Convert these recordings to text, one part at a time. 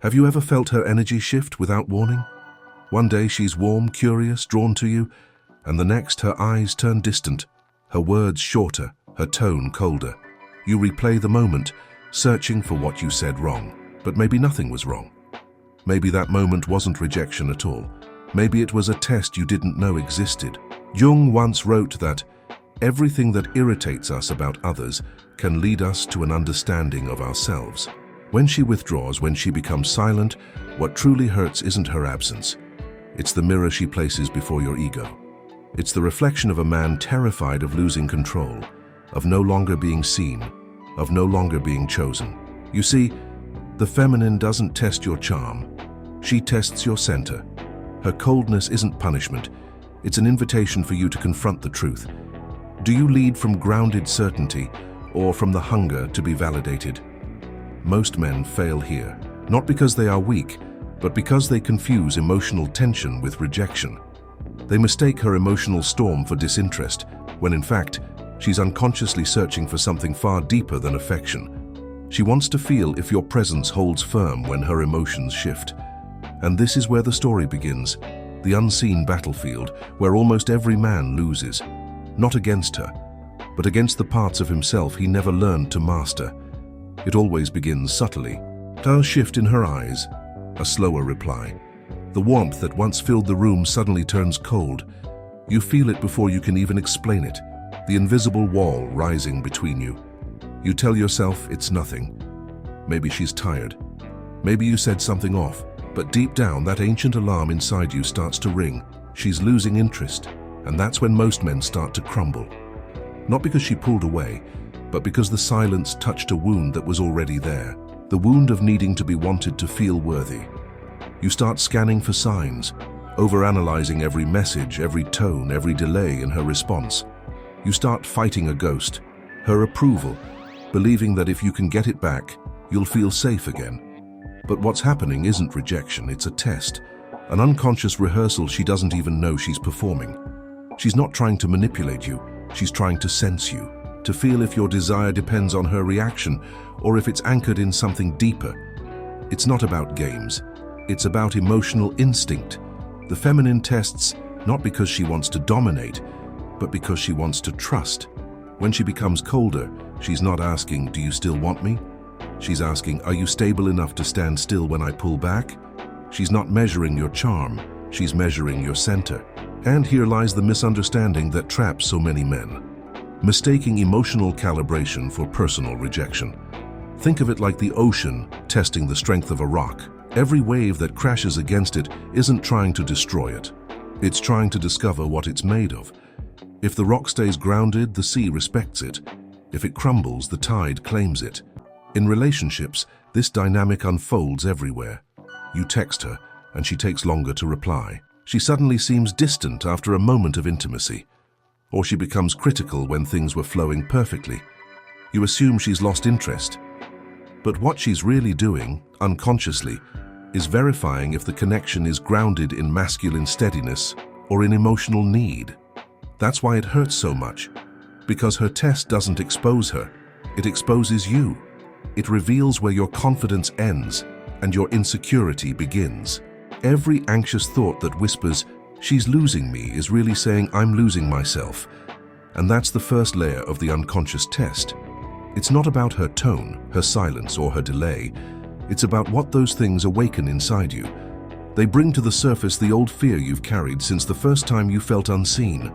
Have you ever felt her energy shift without warning? One day she's warm, curious, drawn to you, and the next her eyes turn distant, her words shorter, her tone colder. You replay the moment, searching for what you said wrong, but maybe nothing was wrong. Maybe that moment wasn't rejection at all. Maybe it was a test you didn't know existed. Jung once wrote that everything that irritates us about others can lead us to an understanding of ourselves. When she withdraws, when she becomes silent, what truly hurts isn't her absence. It's the mirror she places before your ego. It's the reflection of a man terrified of losing control, of no longer being seen, of no longer being chosen. You see, the feminine doesn't test your charm. She tests your center. Her coldness isn't punishment. It's an invitation for you to confront the truth. Do you lead from grounded certainty or from the hunger to be validated? Most men fail here, not because they are weak, but because they confuse emotional tension with rejection. They mistake her emotional storm for disinterest, when in fact, she's unconsciously searching for something far deeper than affection. She wants to feel if your presence holds firm when her emotions shift. And this is where the story begins, the unseen battlefield where almost every man loses, not against her, but against the parts of himself he never learned to master. It always begins subtly. A shift in her eyes, a slower reply. The warmth that once filled the room suddenly turns cold. You feel it before you can even explain it, the invisible wall rising between you. You tell yourself it's nothing. Maybe she's tired. Maybe you said something off, but deep down that ancient alarm inside you starts to ring. She's losing interest, and that's when most men start to crumble. Not because she pulled away, but because the silence touched a wound that was already there, the wound of needing to be wanted to feel worthy. You start scanning for signs, overanalyzing every message, every tone, every delay in her response. You start fighting a ghost, her approval, believing that if you can get it back, you'll feel safe again. But what's happening isn't rejection, it's a test, an unconscious rehearsal she doesn't even know she's performing. She's not trying to manipulate you, she's trying to sense you, to feel if your desire depends on her reaction or if it's anchored in something deeper. It's not about games, it's about emotional instinct. The feminine tests not because she wants to dominate, but because she wants to trust. When she becomes colder, she's not asking, "Do you still want me?" She's asking, "Are you stable enough to stand still when I pull back?" She's not measuring your charm, she's measuring your center. And here lies the misunderstanding that traps so many men. Mistaking emotional calibration for personal rejection. Think of it like the ocean testing the strength of a rock. Every wave that crashes against it isn't trying to destroy it. It's trying to discover what it's made of. If the rock stays grounded, the sea respects it. If it crumbles, the tide claims it. In relationships, this dynamic unfolds everywhere. You text her, and she takes longer to reply. She suddenly seems distant after a moment of intimacy. Or she becomes critical when things were flowing perfectly. You assume she's lost interest. But what she's really doing, unconsciously, is verifying if the connection is grounded in masculine steadiness or in emotional need. That's why it hurts so much, because her test doesn't expose her, it exposes you. It reveals where your confidence ends and your insecurity begins. Every anxious thought that whispers, "She's losing me," is really saying, "I'm losing myself." And that's the first layer of the unconscious test. It's not about her tone, her silence, or her delay. It's about what those things awaken inside you. They bring to the surface the old fear you've carried since the first time you felt unseen,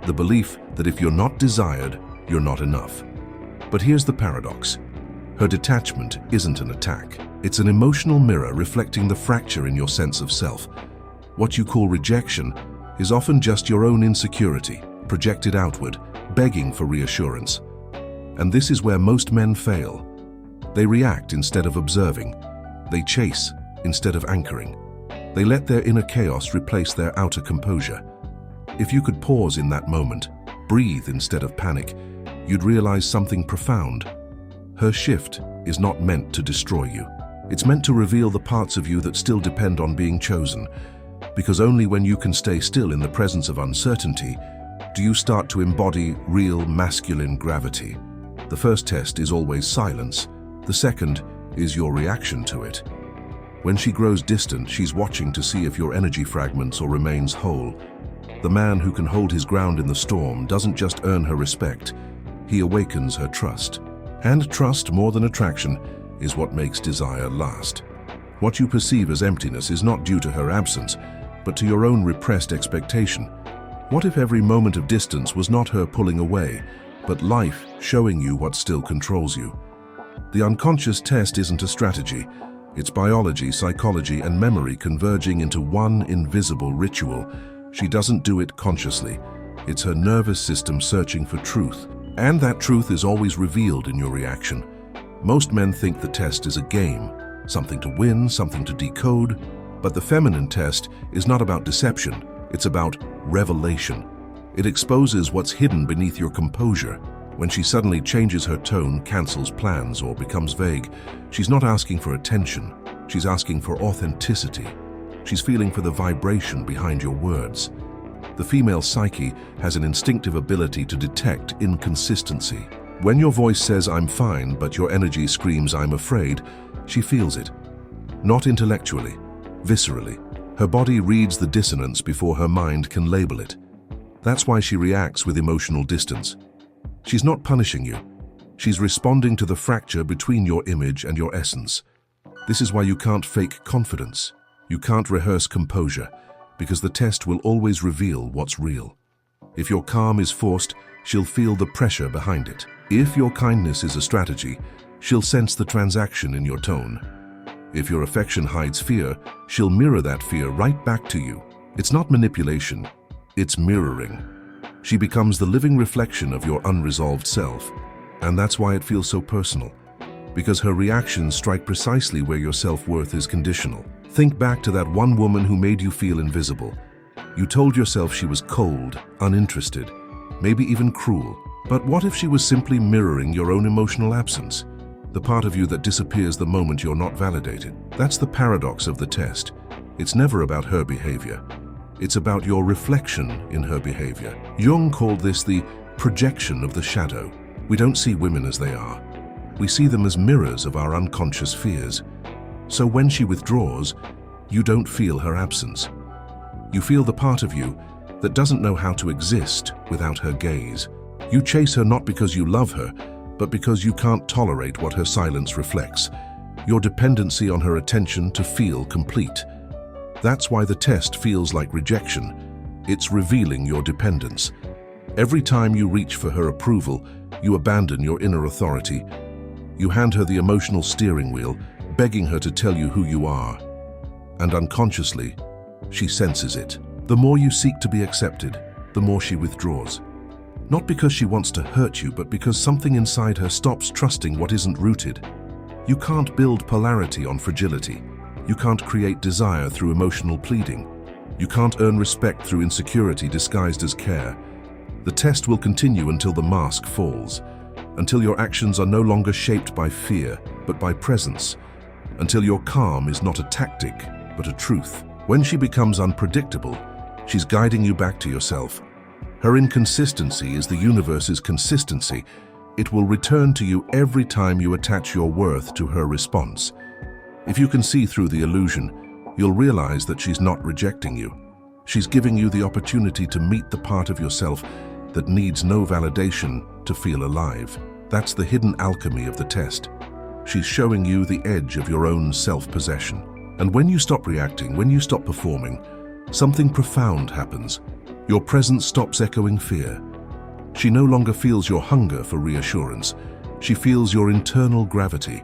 the belief that if you're not desired, you're not enough. But here's the paradox. Her detachment isn't an attack. It's an emotional mirror reflecting the fracture in your sense of self. What you call rejection is often just your own insecurity, projected outward, begging for reassurance. And this is where most men fail. They react instead of observing. They chase instead of anchoring. They let their inner chaos replace their outer composure. If you could pause in that moment, breathe instead of panic, you'd realize something profound. Her shift is not meant to destroy you. It's meant to reveal the parts of you that still depend on being chosen, because only when you can stay still in the presence of uncertainty do you start to embody real masculine gravity. The first test is always silence. The second is your reaction to it. When she grows distant, she's watching to see if your energy fragments or remains whole. The man who can hold his ground in the storm doesn't just earn her respect, he awakens her trust. And trust, more than attraction, is what makes desire last. What you perceive as emptiness is not due to her absence, but to your own repressed expectation. What if every moment of distance was not her pulling away, but life showing you what still controls you? The unconscious test isn't a strategy. It's biology, psychology, and memory converging into one invisible ritual. She doesn't do it consciously. It's her nervous system searching for truth. And that truth is always revealed in your reaction. Most men think the test is a game, something to win, something to decode. But the feminine test is not about deception. It's about revelation. It exposes what's hidden beneath your composure. When she suddenly changes her tone, cancels plans, or becomes vague, she's not asking for attention. She's asking for authenticity. She's feeling for the vibration behind your words. The female psyche has an instinctive ability to detect inconsistency. When your voice says, "I'm fine," but your energy screams, "I'm afraid," she feels it. Not intellectually, viscerally. Her body reads the dissonance before her mind can label it. That's why she reacts with emotional distance. She's not punishing you. She's responding to the fracture between your image and your essence. This is why you can't fake confidence. You can't rehearse composure, because the test will always reveal what's real. If your calm is forced, she'll feel the pressure behind it. If your kindness is a strategy, she'll sense the transaction in your tone. If your affection hides fear, she'll mirror that fear right back to you. It's not manipulation, it's mirroring. She becomes the living reflection of your unresolved self. And that's why it feels so personal, because her reactions strike precisely where your self-worth is conditional. Think back to that one woman who made you feel invisible. You told yourself she was cold, uninterested, maybe even cruel. But what if she was simply mirroring your own emotional absence? The part of you that disappears the moment you're not validated. That's the paradox of the test. It's never about her behavior. It's about your reflection in her behavior. Jung called this the projection of the shadow. We don't see women as they are. We see them as mirrors of our unconscious fears. So when she withdraws, you don't feel her absence. You feel the part of you that doesn't know how to exist without her gaze. You chase her not because you love her, but because you can't tolerate what her silence reflects. Your dependency on her attention to feel complete. That's why the test feels like rejection. It's revealing your dependence. Every time you reach for her approval, you abandon your inner authority. You hand her the emotional steering wheel, begging her to tell you who you are. And unconsciously, she senses it. The more you seek to be accepted, the more she withdraws. Not because she wants to hurt you, but because something inside her stops trusting what isn't rooted. You can't build polarity on fragility. You can't create desire through emotional pleading. You can't earn respect through insecurity disguised as care. The test will continue until the mask falls, until your actions are no longer shaped by fear, but by presence, until your calm is not a tactic, but a truth. When she becomes unpredictable, she's guiding you back to yourself. Her inconsistency is the universe's consistency. It will return to you every time you attach your worth to her response. If you can see through the illusion, you'll realize that she's not rejecting you. She's giving you the opportunity to meet the part of yourself that needs no validation to feel alive. That's the hidden alchemy of the test. She's showing you the edge of your own self-possession. And when you stop reacting, when you stop performing, something profound happens. Your presence stops echoing fear. She no longer feels your hunger for reassurance. She feels your internal gravity.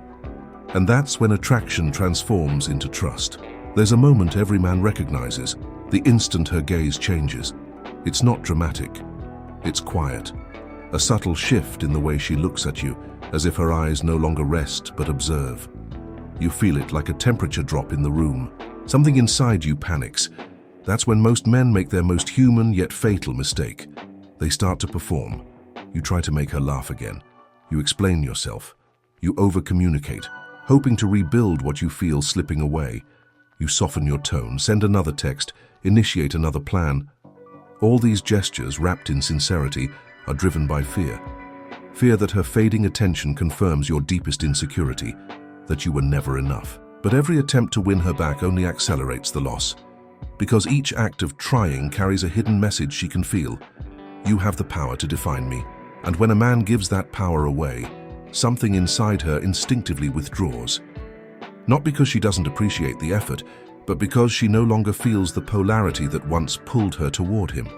And that's when attraction transforms into trust. There's a moment every man recognizes, the instant her gaze changes. It's not dramatic. It's quiet. A subtle shift in the way she looks at you, as if her eyes no longer rest but observe. You feel it like a temperature drop in the room. Something inside you panics. That's when most men make their most human yet fatal mistake. They start to perform. You try to make her laugh again. You explain yourself. You over-communicate, hoping to rebuild what you feel slipping away. You soften your tone, send another text, initiate another plan. All these gestures, wrapped in sincerity, are driven by fear. Fear that her fading attention confirms your deepest insecurity, that you were never enough. But every attempt to win her back only accelerates the loss. Because each act of trying carries a hidden message she can feel. You have the power to define me. And when a man gives that power away, something inside her instinctively withdraws. Not because she doesn't appreciate the effort, but because she no longer feels the polarity that once pulled her toward him.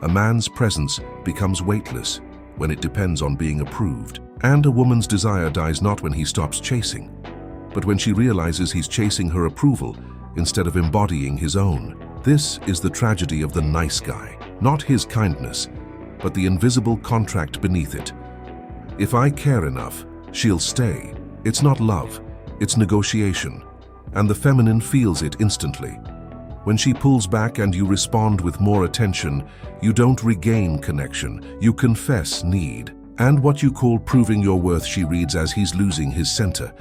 A man's presence becomes weightless when it depends on being approved. And a woman's desire dies not when he stops chasing, but when she realizes he's chasing her approval instead of embodying his own. This is the tragedy of the nice guy. Not his kindness, but the invisible contract beneath it. If I care enough, she'll stay. It's not love, it's negotiation. And the feminine feels it instantly. When she pulls back and you respond with more attention, you don't regain connection, you confess need. And what you call proving your worth she reads as he's losing his center.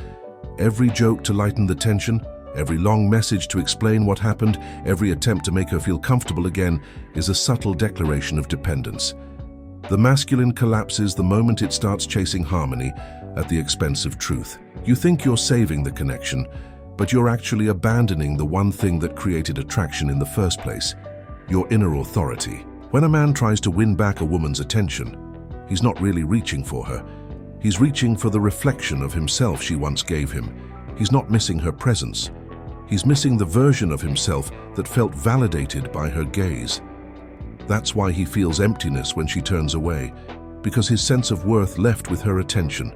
Every joke to lighten the tension, every long message to explain what happened, every attempt to make her feel comfortable again is a subtle declaration of dependence. The masculine collapses the moment it starts chasing harmony at the expense of truth. You think you're saving the connection, but you're actually abandoning the one thing that created attraction in the first place, your inner authority. When a man tries to win back a woman's attention, he's not really reaching for her. He's reaching for the reflection of himself she once gave him. He's not missing her presence. He's missing the version of himself that felt validated by her gaze. That's why he feels emptiness when she turns away, because his sense of worth left with her attention.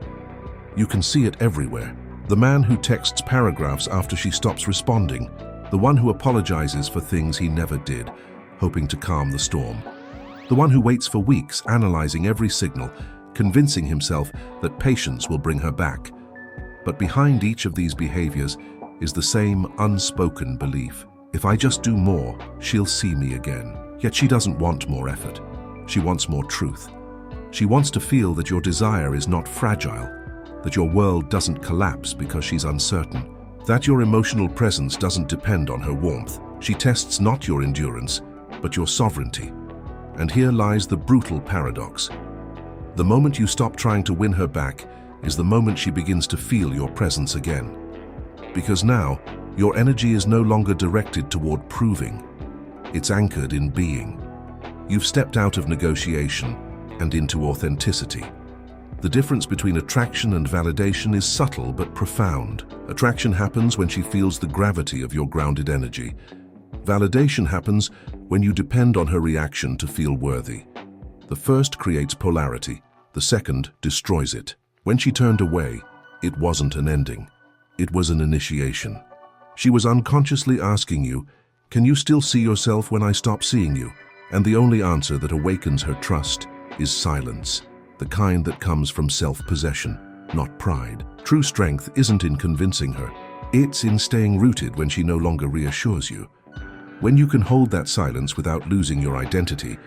You can see it everywhere. The man who texts paragraphs after she stops responding, the one who apologizes for things he never did, hoping to calm the storm. The one who waits for weeks, analyzing every signal, convincing himself that patience will bring her back. But behind each of these behaviors is the same unspoken belief. If I just do more, she'll see me again. Yet she doesn't want more effort. She wants more truth. She wants to feel that your desire is not fragile, that your world doesn't collapse because she's uncertain, that your emotional presence doesn't depend on her warmth. She tests not your endurance, but your sovereignty. And here lies the brutal paradox. The moment you stop trying to win her back is the moment she begins to feel your presence again. Because now, your energy is no longer directed toward proving. It's anchored in being. You've stepped out of negotiation and into authenticity. The difference between attraction and validation is subtle but profound. Attraction happens when she feels the gravity of your grounded energy. Validation happens when you depend on her reaction to feel worthy. The first creates polarity, the second destroys it. When she turned away, it wasn't an ending. It was an initiation. She was unconsciously asking you, "Can you still see yourself when I stop seeing you?" And the only answer that awakens her trust is silence, the kind that comes from self-possession, not pride. True strength isn't in convincing her. It's in staying rooted when she no longer reassures you. When you can hold that silence without losing your identity,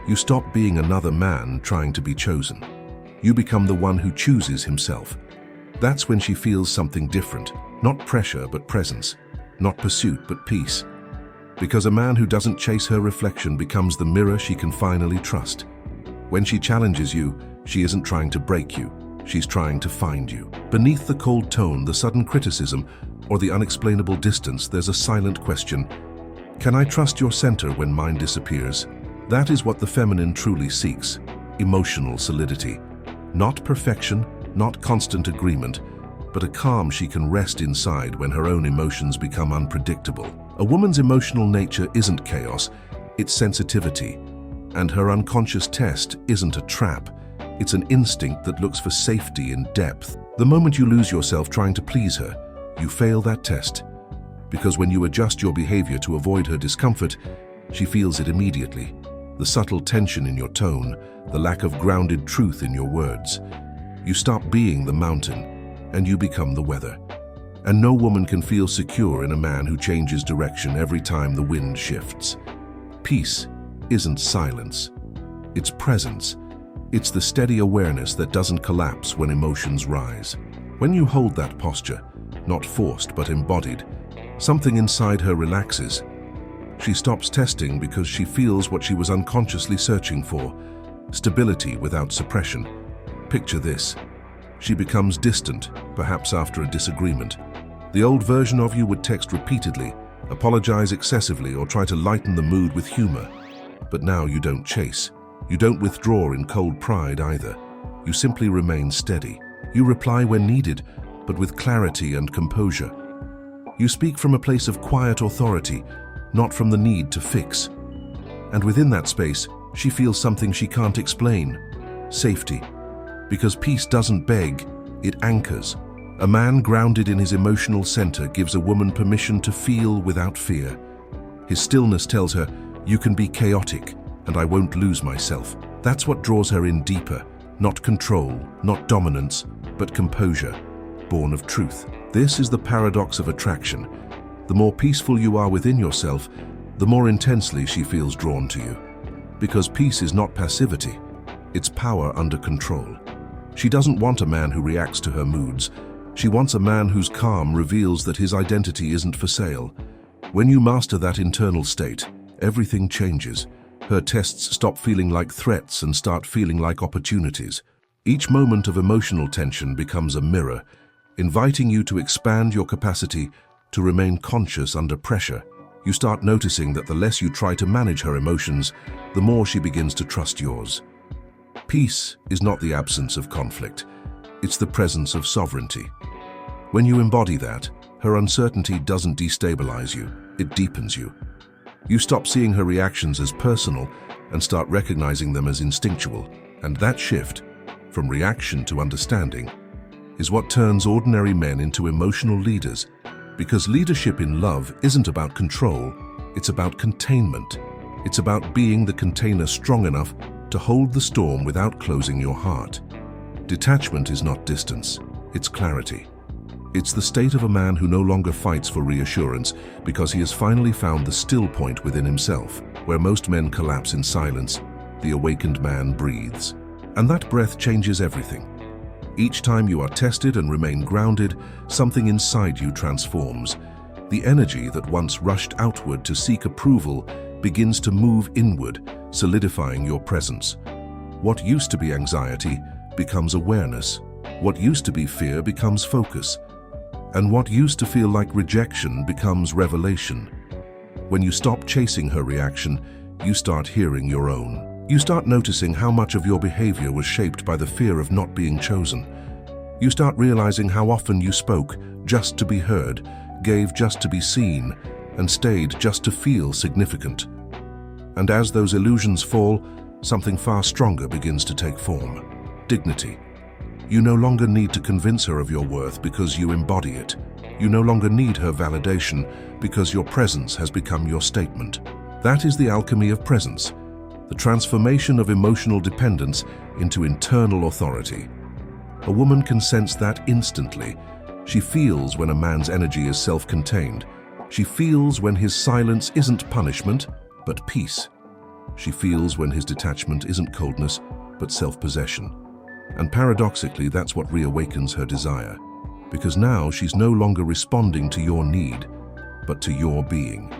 you stop being another man trying to be chosen. You become the one who chooses himself. That's when she feels something different, not pressure but presence, not pursuit but peace. Because a man who doesn't chase her reflection becomes the mirror she can finally trust. When she challenges you, she isn't trying to break you, she's trying to find you. Beneath the cold tone, the sudden criticism, or the unexplainable distance, there's a silent question. Can I trust your center when mine disappears? That is what the feminine truly seeks, emotional solidity. Not perfection, not constant agreement, but a calm she can rest inside when her own emotions become unpredictable. A woman's emotional nature isn't chaos, it's sensitivity. And her unconscious test isn't a trap, it's an instinct that looks for safety in depth. The moment you lose yourself trying to please her, you fail that test. Because when you adjust your behavior to avoid her discomfort, she feels it immediately. The subtle tension in your tone, the lack of grounded truth in your words. You stop being the mountain, and you become the weather. And no woman can feel secure in a man who changes direction every time the wind shifts. Peace isn't silence, it's presence. It's the steady awareness that doesn't collapse when emotions rise. When you hold that posture, not forced but embodied, something inside her relaxes. She stops testing because she feels what she was unconsciously searching for, stability without suppression. Picture this. She becomes distant, perhaps after a disagreement. The old version of you would text repeatedly, apologize excessively, or try to lighten the mood with humor. But now you don't chase. You don't withdraw in cold pride either. You simply remain steady. You reply when needed, but with clarity and composure. You speak from a place of quiet authority, not from the need to fix. And within that space, she feels something she can't explain: safety. Because peace doesn't beg, it anchors. A man grounded in his emotional center gives a woman permission to feel without fear. His stillness tells her, "You can be chaotic, and I won't lose myself." That's what draws her in deeper. Not control, not dominance, but composure, born of truth. This is the paradox of attraction. The more peaceful you are within yourself, the more intensely she feels drawn to you. Because peace is not passivity, it's power under control. She doesn't want a man who reacts to her moods. She wants a man whose calm reveals that his identity isn't for sale. When you master that internal state, everything changes. Her tests stop feeling like threats and start feeling like opportunities. Each moment of emotional tension becomes a mirror, inviting you to expand your capacity to remain conscious under pressure. You start noticing that the less you try to manage her emotions, the more she begins to trust yours. Peace is not the absence of conflict. It's the presence of sovereignty. When you embody that, her uncertainty doesn't destabilize you, it deepens you. You stop seeing her reactions as personal and start recognizing them as instinctual. And that shift, from reaction to understanding, is what turns ordinary men into emotional leaders. Because leadership in love isn't about control, it's about containment. It's about being the container strong enough to hold the storm without closing your heart. Detachment is not distance, it's clarity. It's the state of a man who no longer fights for reassurance because he has finally found the still point within himself. Where most men collapse in silence, the awakened man breathes. And that breath changes everything. Each time you are tested and remain grounded, something inside you transforms. The energy that once rushed outward to seek approval begins to move inward, solidifying your presence. What used to be anxiety becomes awareness. What used to be fear becomes focus. And what used to feel like rejection becomes revelation. When you stop chasing her reaction, you start hearing your own. You start noticing how much of your behavior was shaped by the fear of not being chosen. You start realizing how often you spoke just to be heard, gave just to be seen, and stayed just to feel significant. And as those illusions fall, something far stronger begins to take form: dignity. You no longer need to convince her of your worth because you embody it. You no longer need her validation because your presence has become your statement. That is the alchemy of presence, the transformation of emotional dependence into internal authority. A woman can sense that instantly. She feels when a man's energy is self-contained. She feels when his silence isn't punishment, but peace. She feels when his detachment isn't coldness, but self-possession. And paradoxically, that's what reawakens her desire. Because now she's no longer responding to your need, but to your being.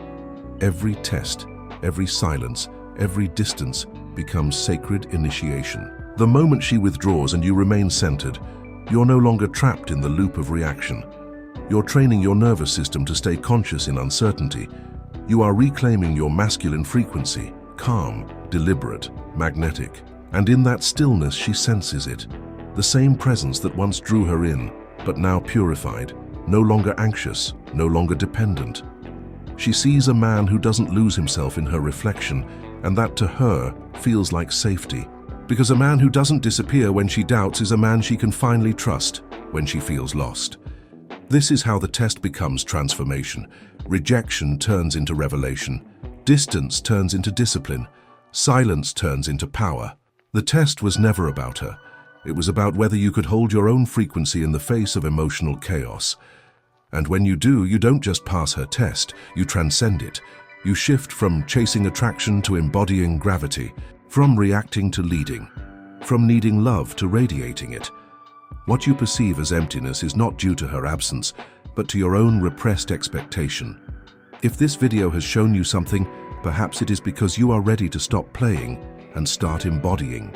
Every test, every silence, every distance becomes sacred initiation. The moment she withdraws and you remain centered, you're no longer trapped in the loop of reaction. You're training your nervous system to stay conscious in uncertainty. You are reclaiming your masculine frequency, calm, deliberate, magnetic. And in that stillness she senses it, the same presence that once drew her in, but now purified, no longer anxious, no longer dependent. She sees a man who doesn't lose himself in her reflection, and that to her feels like safety. Because a man who doesn't disappear when she doubts is a man she can finally trust when she feels lost. This is how the test becomes transformation. Rejection turns into revelation. Distance turns into discipline. Silence turns into power. The test was never about her. It was about whether you could hold your own frequency in the face of emotional chaos. And when you do, you don't just pass her test, you transcend it. You shift from chasing attraction to embodying gravity, from reacting to leading, from needing love to radiating it. What you perceive as emptiness is not due to her absence, but to your own repressed expectation. If this video has shown you something, perhaps it is because you are ready to stop playing and start embodying.